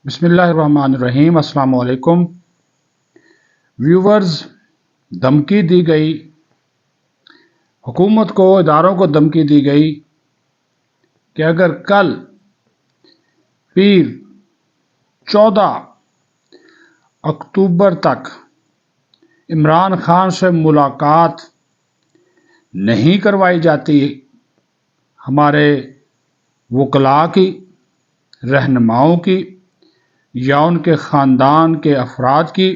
بسم اللہ الرحمن الرحیم۔ السلام علیکم ویورز۔ دھمکی دی گئی، حکومت کو، اداروں کو دھمکی دی گئی کہ اگر کل پیر 14 اکتوبر تک عمران خان سے ملاقات نہیں کروائی جاتی ہمارے وکلاء کی، رہنماؤں کی یا ان کے خاندان کے افراد کی،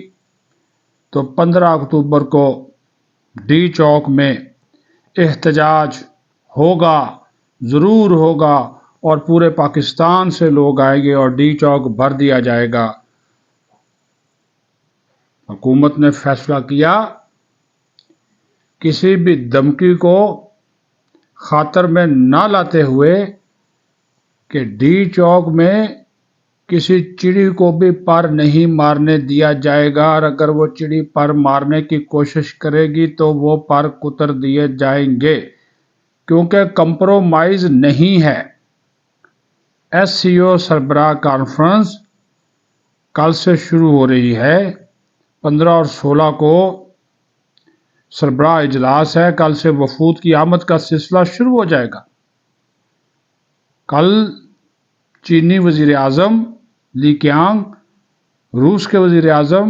تو 15 اکتوبر کو ڈی چوک میں احتجاج ہوگا، ضرور ہوگا، اور پورے پاکستان سے لوگ آئیں گے اور ڈی چوک بھر دیا جائے گا۔ حکومت نے فیصلہ کیا کسی بھی دھمکی کو خاطر میں نہ لاتے ہوئے کہ ڈی چوک میں کسی چڑی کو بھی پر نہیں مارنے دیا جائے گا، اور اگر وہ چڑی پر مارنے کی کوشش کرے گی تو وہ پر کتر دیے جائیں گے، کیونکہ کمپرومائز نہیں ہے۔ ایس سی او سربراہ کانفرنس کل سے شروع ہو رہی ہے، 15 اور 16 کو سربراہ اجلاس ہے۔ کل سے وفود کی آمد کا سلسلہ شروع ہو جائے گا۔ کل چینی وزیر اعظم لی کیانگ، روس کے وزیر اعظم،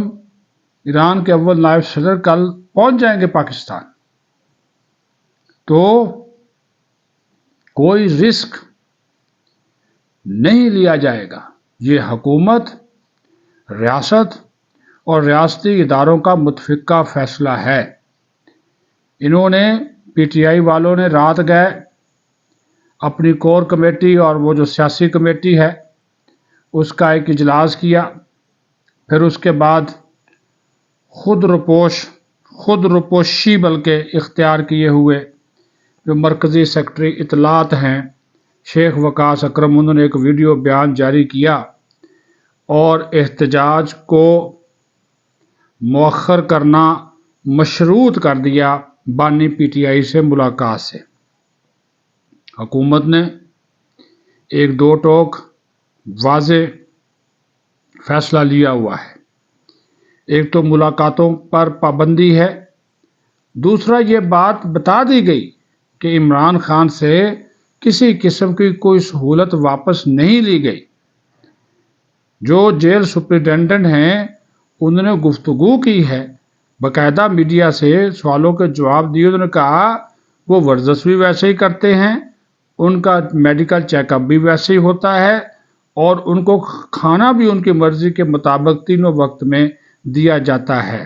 ایران کے اول نائب صدر کل پہنچ جائیں گے پاکستان۔ تو کوئی رسک نہیں لیا جائے گا۔ یہ حکومت، ریاست اور ریاستی اداروں کا متفقہ فیصلہ ہے۔ انہوں نے پی ٹی آئی والوں نے رات گئے اپنی کور کمیٹی اور وہ جو سیاسی کمیٹی ہے اس کا ایک اجلاس کیا، پھر اس کے بعد خود رپوشی بلکہ اختیار کیے ہوئے جو مرکزی سیکرٹری اطلاعات ہیں شیخ وقاص اکرم، انہوں نے ایک ویڈیو بیان جاری کیا اور احتجاج کو مؤخر کرنا مشروط کر دیا بانی پی ٹی آئی سے ملاقات سے۔ حکومت نے ایک دو ٹوک واضح فیصلہ لیا ہوا ہے۔ ایک تو ملاقاتوں پر پابندی ہے، دوسرا یہ بات بتا دی گئی کہ عمران خان سے کسی قسم کی کوئی سہولت واپس نہیں لی گئی۔ جو جیل سپرنٹینڈنٹ ہیں انہوں نے گفتگو کی ہے، باقاعدہ میڈیا سے سوالوں کے جواب دیے، انہوں نے کہا وہ ورزش بھی ویسے ہی کرتے ہیں، ان کا میڈیکل چیک اپ بھی ویسے ہی ہوتا ہے، اور ان کو کھانا بھی ان کی مرضی کے مطابق تینوں وقت میں دیا جاتا ہے۔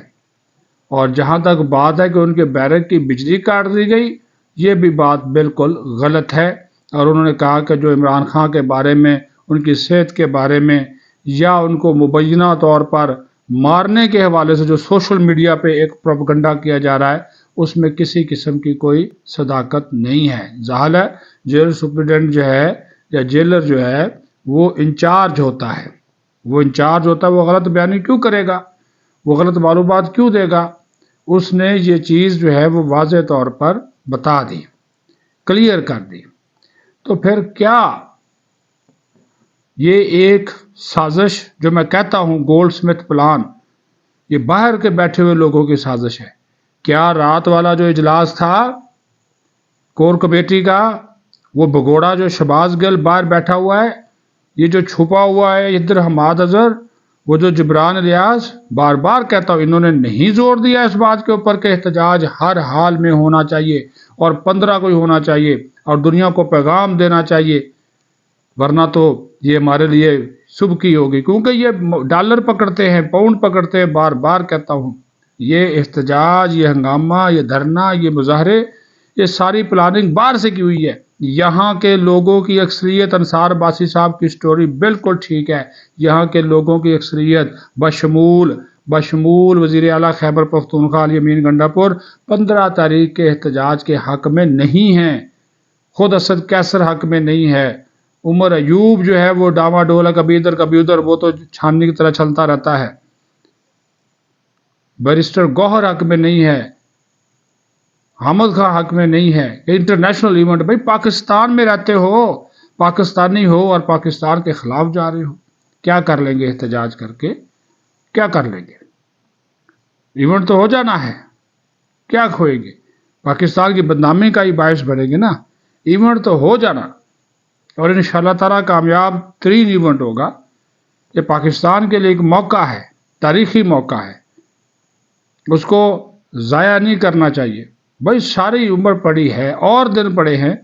اور جہاں تک بات ہے کہ ان کے بیرک کی بجلی کاٹ دی گئی، یہ بھی بات بالکل غلط ہے۔ اور انہوں نے کہا کہ جو عمران خان کے بارے میں، ان کی صحت کے بارے میں یا ان کو مبینہ طور پر مارنے کے حوالے سے جو سوشل میڈیا پہ ایک پروپیگنڈا کیا جا رہا ہے اس میں کسی قسم کی کوئی صداقت نہیں ہے۔ ظاہر ہے جیل سپرنٹینڈنٹ جو ہے یا جیلر جو ہے وہ انچارج ہوتا ہے، وہ غلط بیانی کیوں کرے گا، وہ غلط معلومات کیوں دے گا؟ اس نے یہ چیز جو ہے وہ واضح طور پر بتا دی، کلیئر کر دی۔ تو پھر کیا یہ ایک سازش، جو میں کہتا ہوں گولڈ سمتھ پلان، یہ باہر کے بیٹھے ہوئے لوگوں کی سازش ہے؟ کیا رات والا جو اجلاس تھا کور کمیٹی کا، وہ بگوڑا جو شہباز گل باہر بیٹھا ہوا ہے، یہ جو چھپا ہوا ہے ادھر حماد اظہر، وہ جو جبران الیاس، بار بار کہتا ہوں انہوں نے نہیں زور دیا اس بات کے اوپر کہ احتجاج ہر حال میں ہونا چاہیے اور 15 کو ہی ہونا چاہیے اور دنیا کو پیغام دینا چاہیے، ورنہ تو یہ ہمارے لیے صبح کی ہوگی، کیونکہ یہ ڈالر پکڑتے ہیں، پاؤنڈ پکڑتے ہیں۔ بار بار کہتا ہوں یہ احتجاج، یہ ہنگامہ، یہ دھرنا، یہ مظاہرے، یہ ساری پلاننگ باہر سے کی ہوئی ہے۔ یہاں کے لوگوں کی اکثریت، انصار باسی صاحب کی سٹوری بالکل ٹھیک ہے، یہاں کے لوگوں کی اکثریت بشمول وزیر اعلیٰ خیبر پختونخوا علی امین گنڈا پور 15 تاریخ کے احتجاج کے حق میں نہیں ہیں، خود اسد کیسر حق میں نہیں ہے، عمر ایوب جو ہے وہ ڈاما ڈول ہے، کبھی ادھر کبھی ادھر، وہ تو چھاننی کی طرح چلتا رہتا ہے، بیرسٹر گوہر حق میں نہیں ہے، حامد خان حق میں نہیں ہے۔ انٹرنیشنل ایونٹ، بھائی پاکستان میں رہتے ہو، پاکستانی ہو اور پاکستان کے خلاف جا رہے ہو، کیا کر لیں گے احتجاج کر کے؟ کیا کر لیں گے؟ ایونٹ تو ہو جانا ہے، کیا کھوئیں گے؟ پاکستان کی بدنامی کا ہی باعث بنیں گے نا، ایونٹ تو ہو جانا، اور انشاءاللہ تعالیٰ کامیاب ترین ایونٹ ہوگا۔ یہ پاکستان کے لیے ایک موقع ہے، تاریخی موقع ہے، اس کو ضائع نہیں کرنا چاہیے۔ بھائی ساری عمر پڑی ہے اور دن پڑے ہیں،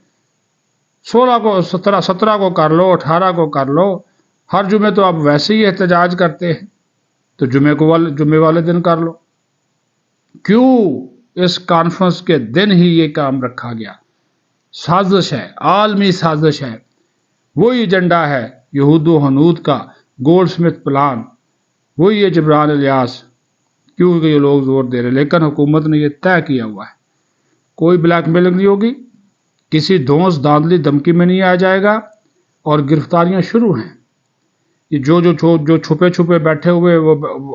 16 کو 17 کو کر لو، 18 کو کر لو، ہر جمعے تو آپ ویسے ہی احتجاج کرتے ہیں، تو جمعے والے دن کر لو۔ کیوں اس کانفرنس کے دن ہی یہ کام رکھا گیا؟ سازش ہے، عالمی سازش ہے، وہی ایجنڈا ہے یہود و ہنود کا، گولڈ سمتھ پلان، وہی ہے جبران الیاس، کیوں کہ یہ لوگ زور دے رہے، لیکن حکومت نے یہ طے کیا ہوا ہے، کوئی بلیک میلنگ نہیں ہوگی، کسی دھونس دھاندلی دھمکی میں نہیں آ جائے گا، اور گرفتاریاں شروع ہیں۔ یہ جو چھپے بیٹھے ہوئے وہ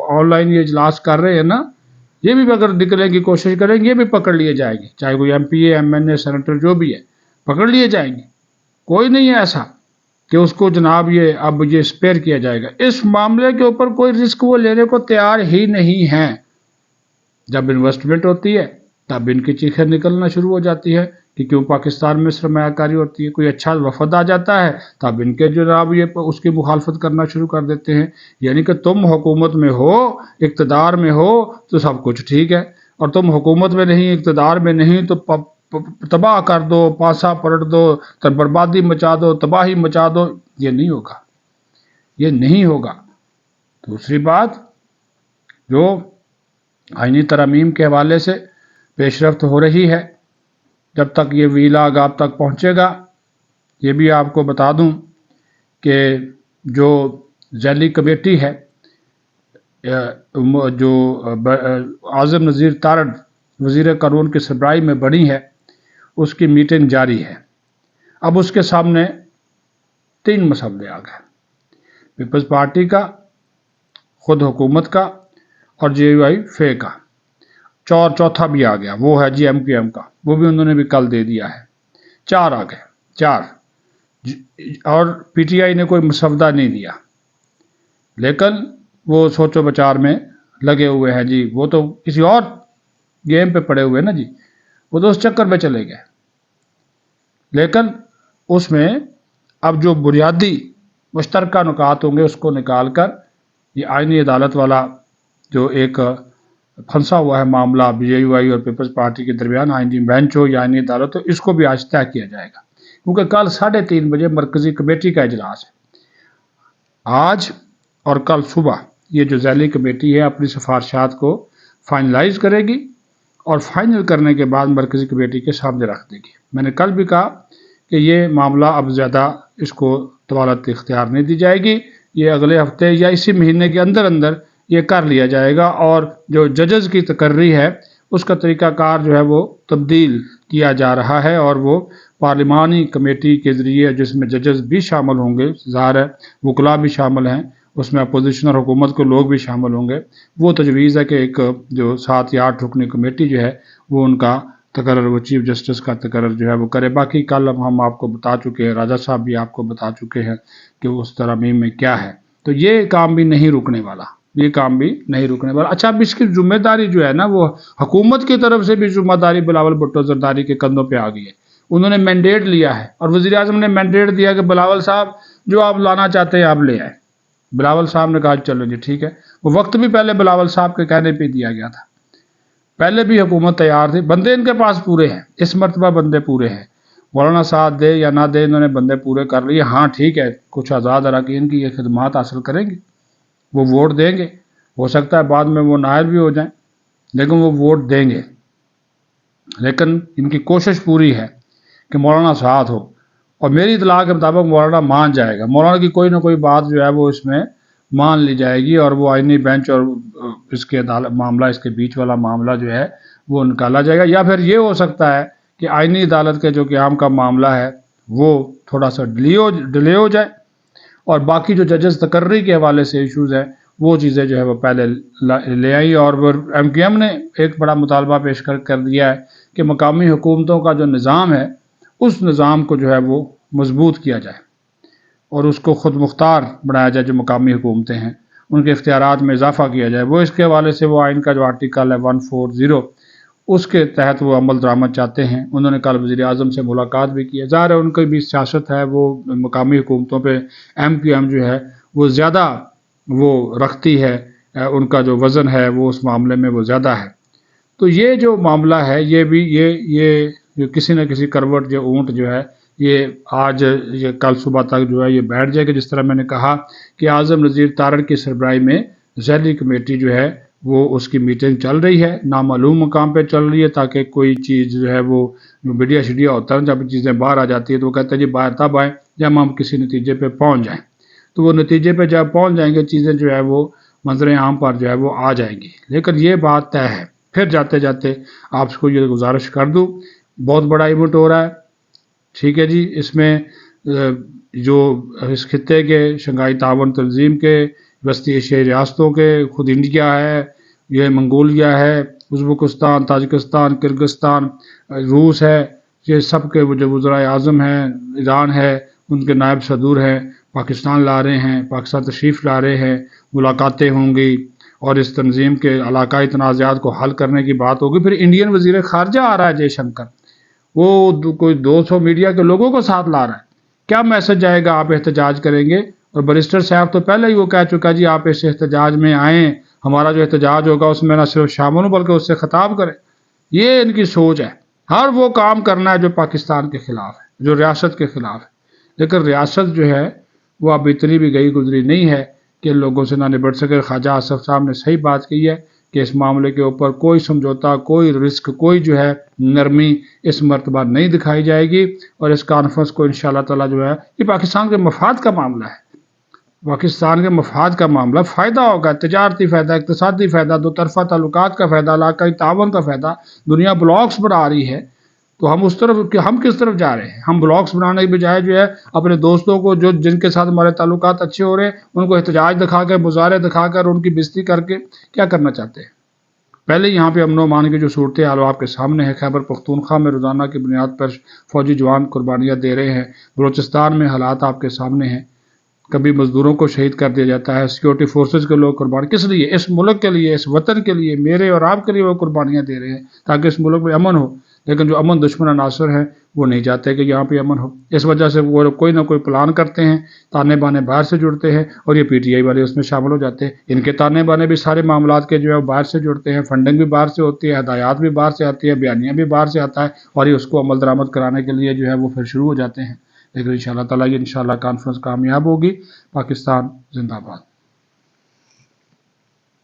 آن لائن یہ اجلاس کر رہے ہیں نا، یہ بھی اگر نکلنے کی کوشش کریں گے، یہ بھی پکڑ لیے جائیں گے، چاہے کوئی ایم پی اے، ایم این اے، سینیٹر جو بھی ہے، پکڑ لیے جائیں گے۔ کوئی نہیں ہے ایسا کہ اس کو جناب اب یہ اسپیئر کیا جائے گا۔ اس معاملے کے اوپر کوئی رسک وہ لینے کو تیار ہی نہیں ہے۔ جب انویسٹمنٹ ہوتی ہے تب ان کی چیخیں نکلنا شروع ہو جاتی ہے کہ کیوں پاکستان میں سرمایہ کاری ہوتی ہے، کوئی اچھا وفد آ جاتا ہے تب ان کے جناب یہ اس کی مخالفت کرنا شروع کر دیتے ہیں، یعنی کہ تم حکومت میں ہو، اقتدار میں ہو تو سب کچھ ٹھیک ہے، اور تم حکومت میں نہیں، اقتدار میں نہیں تو تباہ کر دو، پاسا پلٹ دو، بربادی مچا دو، تباہی مچا دو۔ یہ نہیں ہوگا، یہ نہیں ہوگا۔ دوسری بات، جو آئینی ترامیم کے حوالے سے پیش رفت ہو رہی ہے، جب تک یہ ویلاگ آپ تک پہنچے گا، یہ بھی آپ کو بتا دوں کہ جو ذیلی کمیٹی ہے، جو اعظم نذیر تارڑ وزیر قانون کی سربراہی میں بنی ہے، اس کی میٹنگ جاری ہے۔ اب اس کے سامنے 3 مسئلے آ گئے، پیپلز پارٹی کا، خود حکومت کا، اور جے یو آئی فے کا۔ چوتھا بھی آ گیا، وہ ہے جی ایم کیو ایم کا، وہ بھی انہوں نے بھی کل دے دیا ہے۔ 4 آ گئے، 4، اور پی ٹی آئی نے کوئی مسودہ نہیں دیا، لیکن وہ سوچو بچار میں لگے ہوئے ہیں جی، وہ تو کسی اور گیم پہ پڑے ہوئے نا جی، وہ تو اس چکر میں چلے گئے۔ لیکن اس میں اب جو بنیادی مشترکہ نکات ہوں گے اس کو نکال کر یہ آئینی عدالت والا جو ایک پھنسا ہوا ہے معاملہ جے یو آئی اور پیپلز پارٹی کے درمیان، آئینی بینچ ہو یا آئینی عدالت ہو، اس کو بھی آج طے کیا جائے گا، کیونکہ کل 3:30 بجے مرکزی کمیٹی کا اجلاس ہے۔ آج اور کل صبح یہ جو ذیلی کمیٹی ہے اپنی سفارشات کو فائنلائز کرے گی، اور فائنل کرنے کے بعد مرکزی کمیٹی کے سامنے رکھ دے گی۔ میں نے کل بھی کہا کہ یہ معاملہ اب زیادہ اس کو طوالت اختیار نہیں دی جائے گی، یہ اگلے ہفتے یا اسی مہینے کے اندر یہ کر لیا جائے گا، اور جو ججز کی تقرری ہے اس کا طریقہ کار جو ہے وہ تبدیل کیا جا رہا ہے، اور وہ پارلیمانی کمیٹی کے ذریعے، جس میں ججز بھی شامل ہوں گے، ظاہر ہے وکلاء بھی شامل ہیں اس میں، اپوزیشن اور حکومت کے لوگ بھی شامل ہوں گے، وہ تجویز ہے کہ ایک جو 7 یا 8 رکنی کمیٹی جو ہے وہ ان کا تقرر، وہ چیف جسٹس کا تقرر جو ہے وہ کرے۔ باقی کل ہم آپ کو بتا چکے ہیں، راجہ صاحب بھی آپ کو بتا چکے ہیں کہ اس ترامیم میں کیا ہے، تو یہ کام بھی نہیں رکنے والا، یہ کام بھی نہیں رکنے والا۔ اچھا، اب اس کی ذمہ داری جو ہے نا، وہ حکومت کی طرف سے بھی ذمہ داری بلاول بھٹو زرداری کے کندھوں پہ آ گئی ہے۔ انہوں نے مینڈیٹ لیا ہے، اور وزیر اعظم نے مینڈیٹ دیا کہ بلاول صاحب جو آپ لانا چاہتے ہیں آپ لے آئیں۔ بلاول صاحب نے کہا چلو جی ٹھیک ہے، وہ وقت بھی پہلے بلاول صاحب کے کہنے پہ دیا گیا تھا، پہلے بھی حکومت تیار تھی، بندے ان کے پاس پورے ہیں، اس مرتبہ بندے پورے ہیں، مولانا ساتھ دے یا نہ دے، انہوں نے بندے پورے کر لیے۔ ہاں ٹھیک ہے، کچھ آزاد اراکین کی یہ خدمات حاصل کریں گے، وہ ووٹ دیں گے، ہو سکتا ہے بعد میں وہ نائل بھی ہو جائیں، لیکن وہ ووٹ دیں گے۔ لیکن ان کی کوشش پوری ہے کہ مولانا ساتھ ہو، اور میری اطلاع کے مطابق مولانا مان جائے گا، مولانا کی کوئی نہ کوئی بات جو ہے وہ اس میں مان لی جائے گی، اور وہ آئینی بینچ اور اس کے معاملہ، اس کے بیچ والا معاملہ جو ہے وہ نکالا جائے گا، یا پھر یہ ہو سکتا ہے کہ آئینی عدالت کے جو قیام کا معاملہ ہے وہ تھوڑا سا ڈیلے ہو جائے، اور باقی جو ججز تقرری کے حوالے سے ایشوز ہیں وہ چیزیں جو ہے وہ پہلے لے آئی۔ اور ایم کیو ایم نے ایک بڑا مطالبہ پیش کر دیا ہے کہ مقامی حکومتوں کا جو نظام ہے اس نظام کو جو ہے وہ مضبوط کیا جائے، اور اس کو خود مختار بنایا جائے، جو مقامی حکومتیں ہیں ان کے اختیارات میں اضافہ کیا جائے۔ وہ اس کے حوالے سے وہ آئین کا جو آرٹیکل ہے 140 اس کے تحت وہ عمل درآمد چاہتے ہیں۔ انہوں نے کل وزیر اعظم سے ملاقات بھی کی ہے۔ ظاہر ہے ان کی بھی سیاست ہے، وہ مقامی حکومتوں پہ MQM جو ہے وہ زیادہ وہ رکھتی ہے، ان کا جو وزن ہے وہ اس معاملے میں وہ زیادہ ہے۔ تو یہ جو معاملہ ہے یہ بھی یہ کسی نہ کسی کروٹ جو اونٹ جو ہے یہ آج یہ کل صبح تک جو ہے یہ بیٹھ جائے گا۔ جس طرح میں نے کہا کہ اعظم نذیر تارڑ کی سربراہی میں ذیلی کمیٹی جو ہے وہ اس کی میٹنگ چل رہی ہے، نامعلوم مقام پہ چل رہی ہے، تاکہ کوئی چیز جو ہے وہ میڈیا شیڈیا ہوتا ہے جب چیزیں باہر آ جاتی ہے تو وہ کہتے ہیں جی باہر تب آئیں جب ہم کسی نتیجے پہ پہنچ جائیں۔ تو وہ نتیجے پہ جب پہنچ جائیں گے چیزیں جو ہے وہ منظر عام پر جو ہے وہ آ جائیں گی۔ لیکن یہ بات طے ہے۔ پھر جاتے جاتے آپ کو یہ گزارش کر دوں، بہت بڑا ایونٹ ہو رہا ہے، ٹھیک ہے جی۔ اس میں جو اس خطے کے شنگھائی تعاون تنظیم کے وسطی ایشیائی ریاستوں کے، خود انڈیا ہے، یہ منگولیا ہے، ازبکستان، تاجکستان، کرغزستان، روس ہے، یہ سب کے جو وزرائے اعظم ہیں، ایران ہے، ان کے نائب صدور ہیں، پاکستان لا رہے ہیں، پاکستان تشریف لا رہے ہیں، ملاقاتیں ہوں گی اور اس تنظیم کے علاقائی تنازعات کو حل کرنے کی بات ہوگی۔ پھر انڈین وزیر خارجہ آ رہا ہے جے شنکر، وہ کوئی 200 میڈیا کے لوگوں کو ساتھ لا رہا ہے۔ کیا میسج جائے گا؟ آپ احتجاج کریں گے؟ اور بریسٹر صاحب تو پہلے ہی وہ کہہ چکا جی آپ اس احتجاج میں آئیں، ہمارا جو احتجاج ہوگا اس میں نہ صرف شامل ہوں بلکہ اس سے خطاب کریں۔ یہ ان کی سوچ ہے، ہر وہ کام کرنا ہے جو پاکستان کے خلاف ہے، جو ریاست کے خلاف ہے۔ لیکن ریاست جو ہے وہ اب اتنی بھی گئی گزری نہیں ہے کہ لوگوں سے نہ نبٹ سکے۔ خواجہ آصف صاحب نے صحیح بات کی ہے کہ اس معاملے کے اوپر کوئی سمجھوتا، کوئی رسک، کوئی جو ہے نرمی اس مرتبہ نہیں دکھائی جائے گی، اور اس کانفرنس کو انشاءاللہ تعالی جو ہے یہ پاکستان کے مفاد کا معاملہ ہے، پاکستان کے مفاد کا معاملہ، فائدہ ہوگا، تجارتی فائدہ، اقتصادی فائدہ، دو طرفہ تعلقات کا فائدہ، علاقائی تعاون کا فائدہ۔ دنیا بلاکس بنا رہی ہے تو ہم اس طرف، ہم کس طرف جا رہے ہیں؟ ہم بلاکس بنانے کے بجائے جو ہے اپنے دوستوں کو جو جن کے ساتھ ہمارے تعلقات اچھے ہو رہے ہیں ان کو احتجاج دکھا کر، مظاہرے دکھا کر، ان کی بےزتی کر کے کیا کرنا چاہتے ہیں؟ پہلے یہاں پہ امن و امان کی جو صورتحال آپ کے سامنے ہے، خیبر پختونخوا میں روزانہ کی بنیاد پر فوجی جوان قربانیاں دے رہے ہیں، بلوچستان میں حالات آپ کے سامنے ہیں، کبھی مزدوروں کو شہید کر دیا جاتا ہے، سیکورٹی فورسز کے لوگ قربانی کس لیے؟ اس ملک کے لیے، اس وطن کے لیے، میرے اور آپ کے لیے وہ قربانیاں دے رہے ہیں تاکہ اس ملک میں امن ہو۔ لیکن جو امن دشمن عناصر ہیں وہ نہیں چاہتے کہ یہاں پہ امن ہو، اس وجہ سے وہ کوئی نہ کوئی پلان کرتے ہیں، تانے بانے باہر سے جڑتے ہیں، اور یہ PTI والے اس میں شامل ہو جاتے ہیں۔ ان کے تانے بانے بھی سارے معاملات کے جو ہے باہر سے جڑتے ہیں، فنڈنگ بھی باہر سے ہوتی ہے، ہدایات بھی باہر سے آتی ہے، بیانیاں بھی باہر سے آتا ہے، اور یہ اس کو عمل درآمد کرانے کے لیے جو ہے وہ پھر شروع ہو جاتے ہیں۔ لیکن انشاءاللہ تعالیٰ یہ انشاءاللہ کانفرنس کامیاب ہوگی۔ پاکستان زندہ باد۔